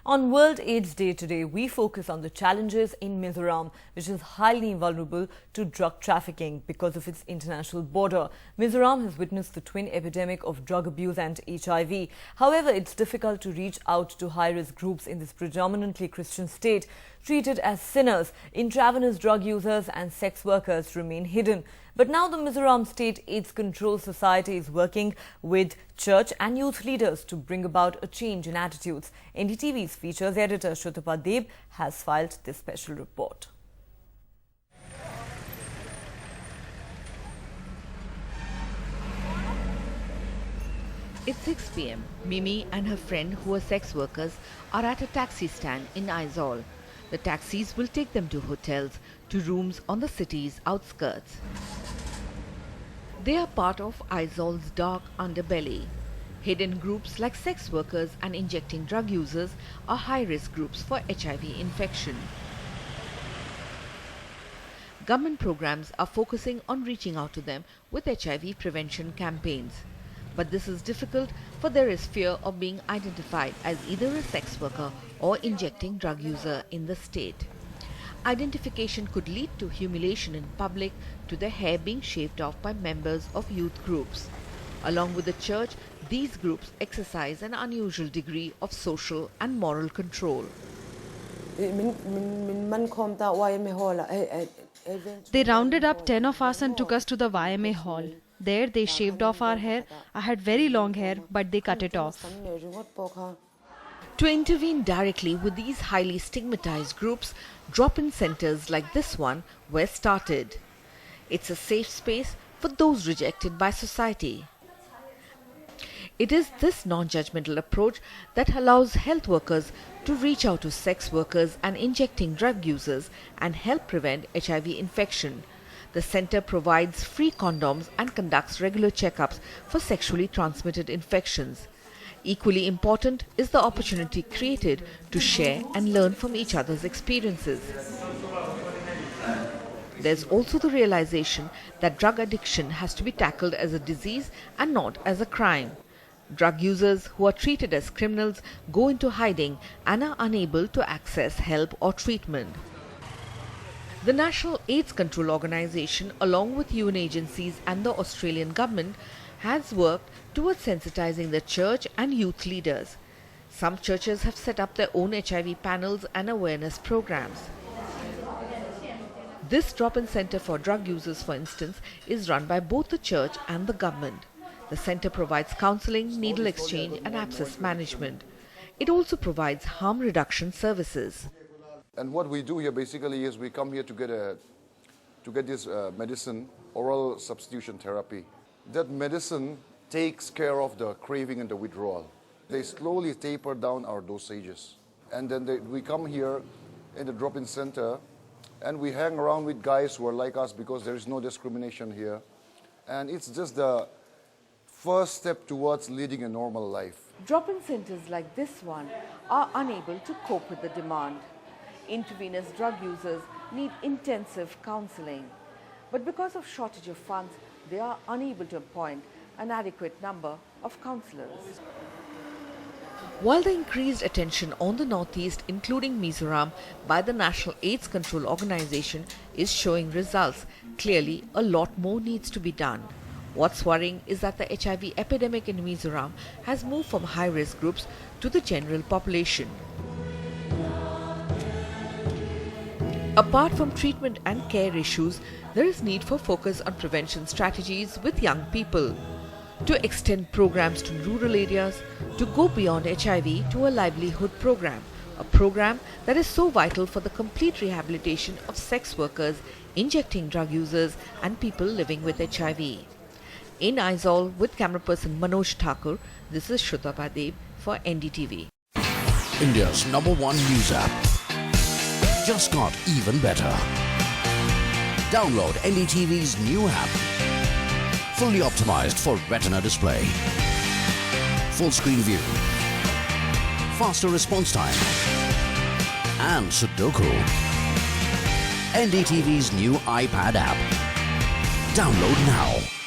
On World AIDS Day today, we focus on the challenges in Mizoram, which is highly vulnerable to drug trafficking because of its international border. Mizoram has witnessed the twin epidemic of drug abuse and HIV. However, it's difficult to reach out to high-risk groups in this predominantly Christian state. Treated as sinners, intravenous drug users and sex workers remain hidden. But now the Mizoram State AIDS Control Society is working with church and youth leaders to bring about a change in attitudes. NDTV's features editor Shruta Deb has filed this special report. It's 6 p.m. Mimi and her friend, who are sex workers, are at a taxi stand in Aizawl. The taxis will take them to hotels, to rooms on the city's outskirts. They are part of Aizawl's dark underbelly. Hidden groups like sex workers and injecting drug users are high-risk groups for HIV infection. Government programs are focusing on reaching out to them with HIV prevention campaigns. But this is difficult, for there is fear of being identified as either a sex worker or injecting drug user in the state. Identification could lead to humiliation in public, to the hair being shaved off by members of youth groups. Along with the church, these groups exercise an unusual degree of social and moral control. They rounded up 10 of us and took us to the YMA hall. There they shaved off our hair. I had very long hair, but they cut it off. To intervene directly with these highly stigmatized groups, drop-in centers like this one were started. It's a safe space for those rejected by society. It is this non-judgmental approach that allows health workers to reach out to sex workers and injecting drug users and help prevent HIV infection. The center provides free condoms and conducts regular checkups for sexually transmitted infections. Equally important is the opportunity created to share and learn from each other's experiences. There's also the realization that drug addiction has to be tackled as a disease and not as a crime. Drug users who are treated as criminals go into hiding and are unable to access help or treatment. The National AIDS Control Organization, along with UN agencies and the Australian government, has worked towards sensitizing the church and youth leaders. Some churches have set up their own HIV panels and awareness programs. This drop-in center for drug users, for instance, is run by both the church and the government. The center provides counseling, needle exchange and abscess management. It also provides harm reduction services. And what we do here basically is we come here to get this medicine, oral substitution therapy. That medicine takes care of the craving and the withdrawal. They slowly taper down our dosages. And then we come here in the drop-in center and we hang around with guys who are like us because there is no discrimination here. And it's just the first step towards leading a normal life. Drop-in centers like this one are unable to cope with the demand. Intravenous drug users need intensive counseling. But because of shortage of funds, they are unable to appoint an adequate number of counselors. While the increased attention on the Northeast, including Mizoram, by the National AIDS Control Organization is showing results, clearly a lot more needs to be done. What's worrying is that the HIV epidemic in Mizoram has moved from high-risk groups to the general population. Apart from treatment and care issues, there is need for focus on prevention strategies with young people. To extend programs to rural areas, to go beyond HIV to a livelihood program, a program that is so vital for the complete rehabilitation of sex workers, injecting drug users and people living with HIV. In Aizawl, with camera person Manoj Thakur, this is Shruta Deb for NDTV. India's #1 news app. Just got even better. Download NDTV's new app. Fully optimized for retina display. Full screen view. Faster response time. And Sudoku. NDTV's new iPad app. Download now.